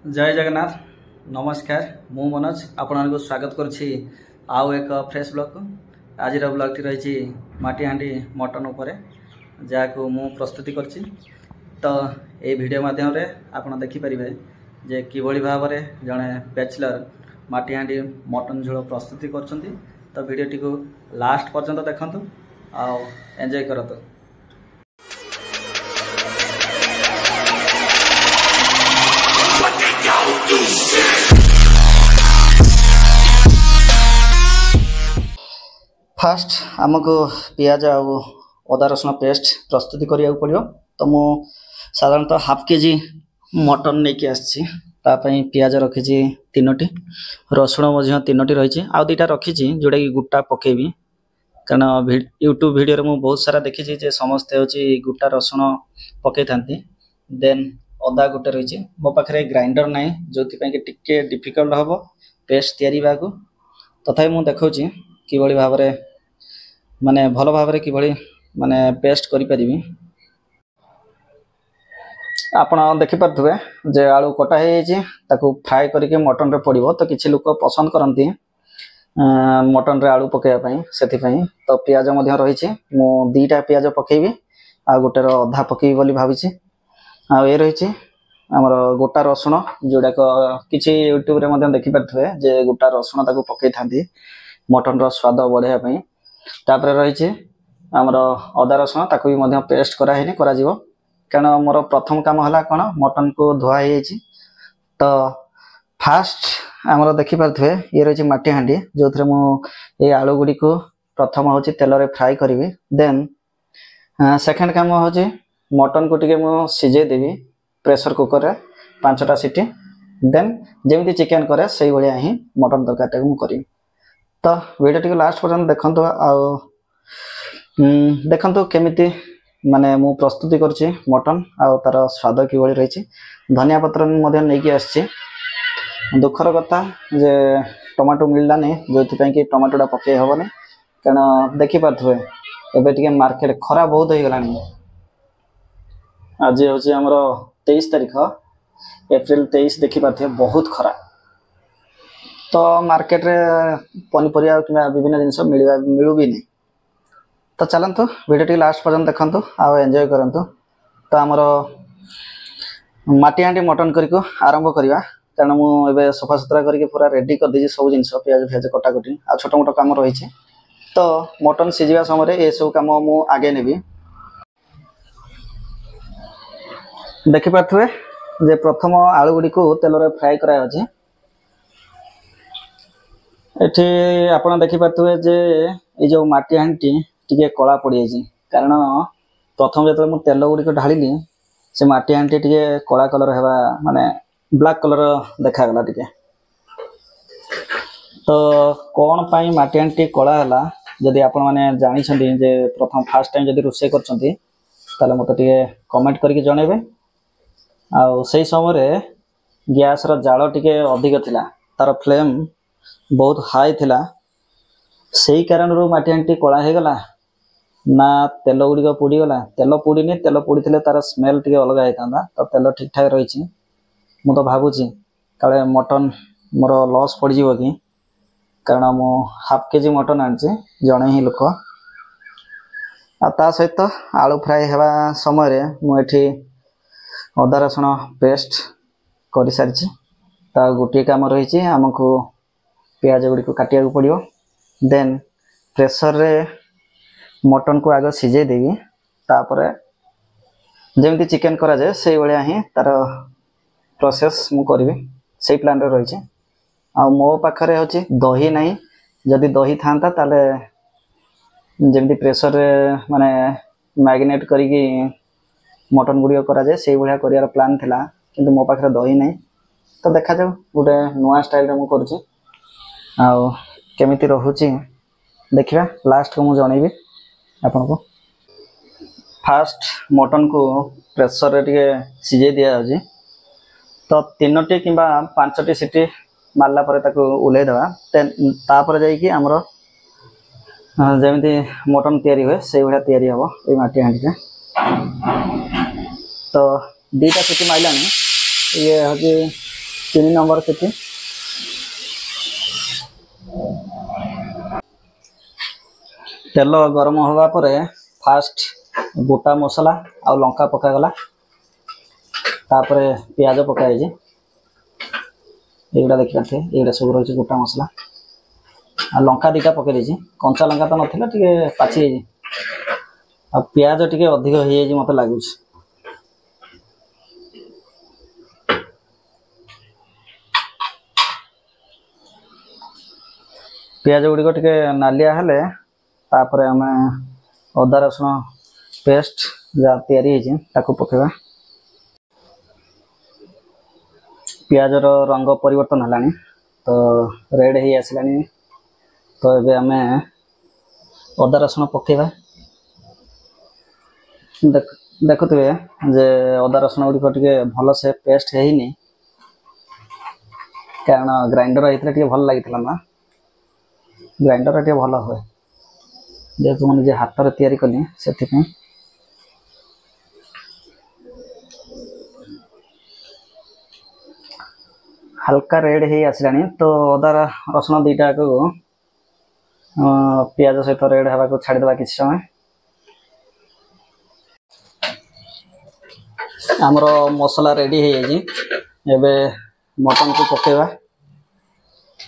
जय जगन्नाथ नमस्कार मु मनोज आपको स्वागत करुच्ची आउ एक फ्रेश ब्लॉग आज ब्लॉग टी रही माटीहांडी मटन उपर जहाँ मु प्रस्तुति करछि। तो ये वीडियो माध्यम रे आपण देखिपारे जे किभली भाव में जड़े बैचलर माटीहांडी मटन झोल प्रस्तुति करछंती। तो वीडियो टी को लास्ट पर्यंत देखंतु आउ एंजॉय करतु। फास्ट आमको पियाज आउ अदा रसुण पेस्ट प्रस्तुति करिया पड़ो। तो मु साधारणतः हाफ केजी मटन नहीं आसी पियाज रखी 3टी रसुण तीनोटी रही आउ 2टा रखी जोटा कि गुटा पकेबी कारण यूट्यूब वीडियो मु बहुत सारा देखी जे समस्ते होची गुटा रसुण पकई थांती। देन अदा गोटे रही मो पाखे ग्राइंडर ना जो टिके डिफिकल्ट हम पेस्ट तैयारी तथापि मु देखा कि भाव माने भल भाव कि माने पेस्ट करि परिबी। आपण देखि पारथुबे जे आलू कटा हे जे ताकू फ्राई करके मटन रे पड़िबो। तो किछि लोक पसंद करंती मटन रे आलू पकेया पई सेथि पई। तो पियाज मध्य रही छि मु 2टा पियाज पकेबी आ गोटे रो आधा पकेबी बोली भाबी छि। आ ए रही छि हमर गोटा रसुण जोडा किछि यूट्यूब रे मध्य देखि पारथुबे जे गोटा रसुण ताकू पकेई थांती मटन रो स्वाद बढ़िया पई। तापर रही आमर अदा रसुण ताकू भी मध्य पेस्ट कराइनि करा जिवो कारण मोर प्रथम काम हला कोन मटन को धुआ हे। तो फास्ट आमर देखि पारथुबे ये रही माटी हांडी जो थरे मु ए आलू गुडी को प्रथम होची तेल रे फ्राई करिवि। देन सेकंड काम होची मटन को टिके मु सिजे देबी प्रेशर कुकर रे 5टा सीटी। देन जेमिति चिकन करे सही भलिया ही मटन तरकारी मु करी। तो वीडियो टी लास्ट पर्यंत देखंतु आउ देखंतु केमिति माने मु प्रस्तुति करछि मटन आउ तार स्वाद किभली रही। धनिया पत्र मध्य नहीं आछि। दुखर कथा जे टमाटो मिललानी जो कि टमाटोटा पकई हेबनी कारण देखि पारथुबे एबे टिके मार्केट खरा बहुत हो गलानी। आज होछि हमर 23 तारिख एप्रिल 23 देखि पारथुबे बहुत खरा। तो मार्केट रे पनीपरिया कि विभिन्न जिनस मिलू भी नहीं। तो चलतु वीडियो टी लास्ट पर्यंत देखंतु आउ एंजॉय करंतु। तो आमर माटीहांडी मटन करिको आरंभ करिवा कारण मु एबे सफा सुतरा करके पूरा रेडी कर दीजिए सब जिनस पियाज फियाज कटाकटी आ छोट मोट काम रही। तो मटन सिझिबा समय ए सब काम मु आगे नेबी। देखि पाथुए जे प्रथम आलू गुडी को तेल रे फ्राई कराय अछि। एठी आपण देखि पाथुए जे ए जो माटीहांडी टिके कला पड़ी जाई कारण प्रथम जत मु तेल गुडी को ढालिली से माटीहांडी टिके कला कलर हेबा माने ब्लैक कलर देखा गला टिके। तो कोन पाई माटीहांडी कला हला जदि आपण माने जानि छथि जे प्रथम फर्स्ट टाइम जदि रोसे करछथि ताले मते टिके कमेंट करके जणेबे। आ सही समय रे गैस रो जाळ टिके अधिक थिला तार फ्लेम बहुत हाई थिला सही कारण रो माटीहांडी कला हे गला ना तेल गुडी को पुडी गला। तेल पुडीनी तेल पुडी थिले तार स्मेल टिके अलग आइतांदा। तो तेल ठीक ठाक रही मु तो भाबुची काले मटन मोर लॉस पड़ जीवो कि कारण मु हाफ केजी मटन आनछि जणे ही लोक आ सहित आलू फ्राई हेबा समय रे मु एठी अदा रसुण पेस्ट करि सारिछि। ता गोटे काम रही हमको पियाज गुडी को काटिया को पड़ियो। देन प्रेशर रे मटन को आगे सिझे देवी तापर जेमती चिकन करा जाए से भलिया ही तार प्रोसेस मु करबी से प्लान रे रही। आ मो पाखरे होची दही नहीं जदि दही थांता ताले जेमती प्रेशर रे माने मैग्नेट करिकी मटन गुडी करा जाए से भलिया करियार प्लान थिला किंतु मो पाखरे दही नहीं। तो देखा जाऊ गोटे नुआ स्टाइल रे मु करछि आउ केमिति रहुछि देखिबा लास्ट को मु जणेबी आपन को। फास्ट मटन को प्रेशर रे टिके सिझे दिया होछि। तो 3टी किंबा 5टी सीटी मारला परे ताको उले देबा। तापर जाई कि हमरो जेमिति मटन तयारी होय से भलिया तयारी हबो ए माटी हांडी रे। तो 2टा सीटी मारलानी ये होछि 3 नंबर के तेल गरम हवा पर फास्ट गोटा मसला आ लंका पकागला तापर पियाज पकाई एगुड़ा देखी पारे एगुड़ा सब रही गोटा मसला आ लंका दीटा पकई देती कंचा लंका तो नाला टे पाची आ पियाज टे अधिक हो जाए मत लगुच पियाज गुड़िक टे नालिया हेले तापर आम अदा रसुण पेस्ट जहाँ तैयारी ताकू पकेबा पियाज रंग परिवर्तन है तो रेड हो आसला तो ये आम अदा रसुण पकेबा देखुए जे अदा रसुण गुड़िक टे भल से पेस्ट है कारण ग्राइंडर होता भल लगी ना ग्राइंडर टे भल हुए जेहेतु मैंने जे हाथ में तैयारी कली से हल्का रेड हो आसला तो अदा रसुण दीटा को पियाज सहित रेड हवा को छाड़ीदे किसी समय आमर मसला रेडी हो मटन को पकेबा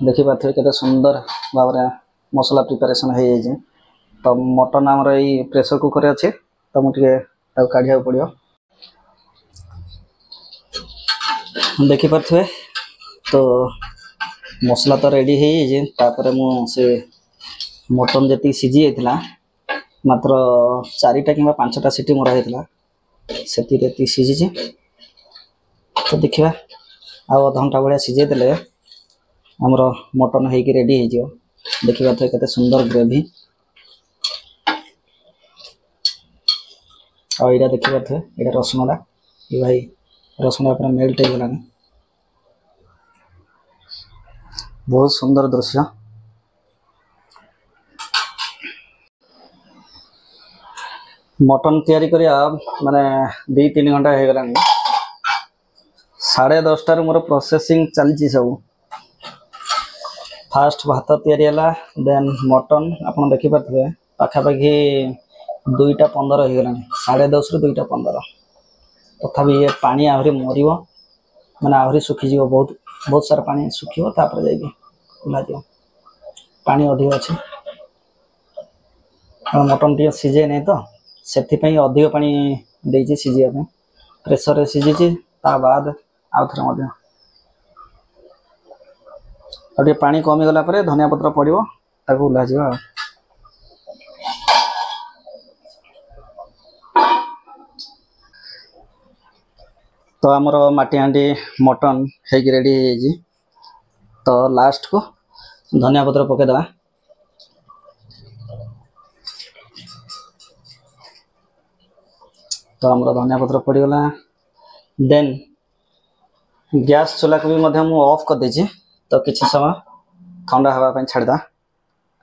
देखिपे केते सुंदर भाव मसला प्रिपरेशन हो जाए तो मटन आमर यही प्रेसर कुकर अच्छे तो मुझे काढ़ा पड़ो देखिपे तो मसला तो रेडी हो से मटन जी सीझी जाता मात्र 4टा कि 5टा सीटी मरा होता से सीझी तो देखा आउ अध घंटा भाया सीझे देले आमर मटन हो रेडी हो देखिए केते सुंदर ग्रेवी और यहाँ देखिए ये रसुणटा ये भाई रसुण पूरा मेल्ट हो गलानी बहुत सुंदर दृश्य मटन तैयारी करिया माने 2-3 घंटा हो गलानी 10:30 मोर प्रोसेसिंग चलती सब फास्ट भात तैयारी देन मटन आप देखिपे पाखापाखि 2:15 हो गलानी 10:30 ରୁ 2:15 तथापि ये पानी आहरी मर माने आहरी सुखीज बहुत सारा पानी सुखी तापर जाइए खुला पानी अधिक अच्छे मटन टी सीझे नहीं तो से अधिक पानी देती सीझा प्रेसर सीझी बाद आउ थे और पानी कमीगला धनिया पत्र पड़ो ताकू ओह्ला जा तो आमर माटी हांडी मटन है रेडी हो तो लास्ट को धनिया पत्र पकईदे तो आमर धनिया पत्र पड़गला देन गैस चूल्हा को भी ऑफ कर देछि तो किसी समय ठंडा हवा छाड़दा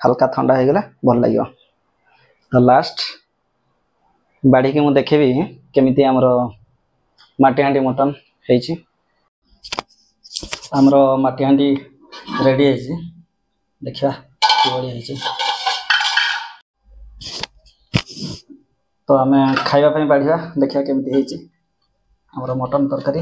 हल्का ठंडा हो गला भल लगे तो लास्ट बाड़ी की मुझे देखेबी केमिति आमर माटी हांडी मटन है आमर माटी हांडी रेडी है देखा कि तो आम खावाई बढ़िया देखा केमी आमर मटन तरकारी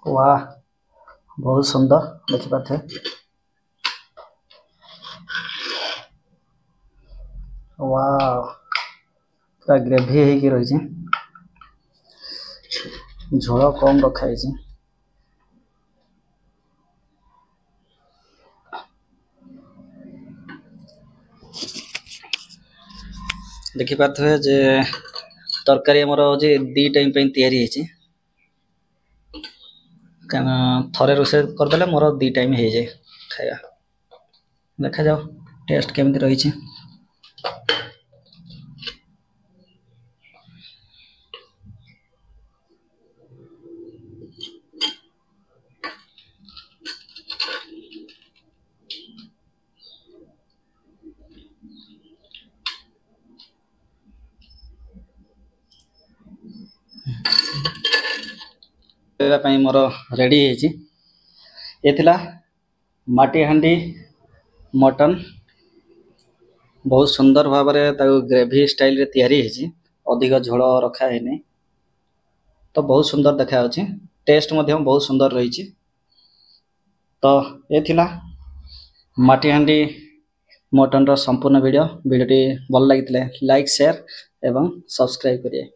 वाह बहुत सुंदर देखिपे वाह पूरा ग्रेवी हो रही झोल कम रखाई देखिपे जे तरकारी आमर हूँ 2 टाइम तैयारी थरे रोषे करदे मोर 2 टाइम हो जाए खाया देखा जाओ टेस्ट केमती रही मोर रेडी ये थिला माटी हांडी मटन बहुत सुंदर भाव में ग्रेवी स्टाइल रे तैयारी अधिक झोल रखा है तो बहुत सुंदर देखा टेस्ट बहुत सुंदर रही। तो ये थिला माटी हांडी मटन रो संपूर्ण वीडियोटी भल लगी लाइक शेयर एवं सब्सक्राइब करिए।